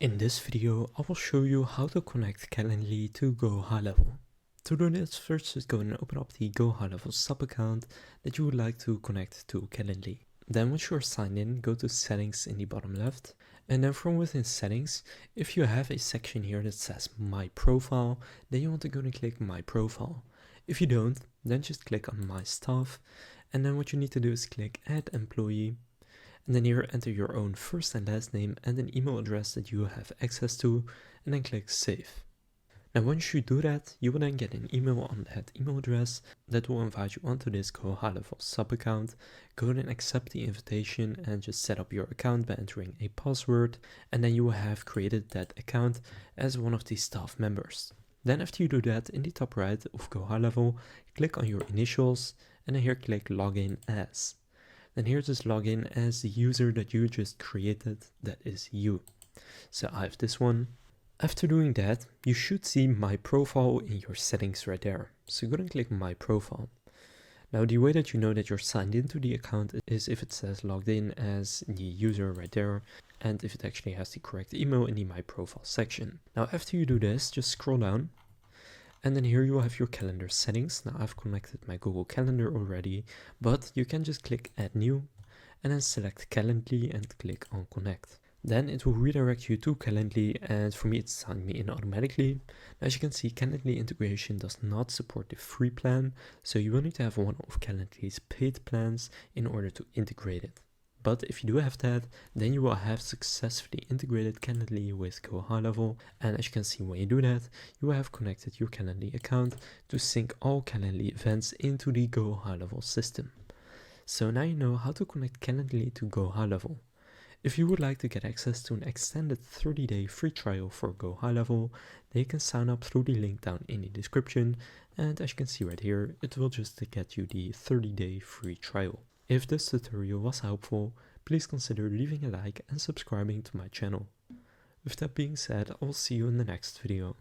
In this video, I will show you how to connect Calendly to GoHighLevel. To do this, first just go and open up the GoHighLevel sub-account that you would like to connect to Calendly. Then once you are signed in, go to settings in the bottom left, and then from within settings, if you have a section here that says my profile, then you want to go and click my profile. If you don't, then just click on my staff, and then what you need to do is click add employee. And then here enter your own first and last name and an email address that you have access to, and then click save. Now once you do that, you will then get an email on that email address that will invite you onto this GoHighLevel sub account. Go ahead and accept the invitation and just set up your account by entering a password, and then you will have created that account as one of the staff members. Then after you do that, in the top right of GoHighLevel, click on your initials and then here click login as. Then here just log in as the user that you just created, that is you. So I have this one. After doing that, you should see my profile in your settings right there. So go and click my profile. Now the way that you know that you're signed into the account is if it says logged in as the user right there, and if it actually has the correct email in the my profile section. Now after you do this, just scroll down. And then here you will have your calendar settings. Now I've connected my Google Calendar already, but you can just click add new and then select Calendly and click on connect. Then it will redirect you to Calendly, and for me it signed me in automatically. Now, as you can see, Calendly integration does not support the free plan, so you will need to have one of Calendly's paid plans in order to integrate it. But if you do have that, then you will have successfully integrated Calendly with GoHighLevel, and as you can see when you do that, you will have connected your Calendly account to sync all Calendly events into the GoHighLevel system. So now you know how to connect Calendly to GoHighLevel. If you would like to get access to an extended 30-day free trial for GoHighLevel, then you can sign up through the link down in the description, and as you can see right here, it will just get you the 30-day free trial. If this tutorial was helpful, please consider leaving a like and subscribing to my channel. With that being said, I will see you in the next video.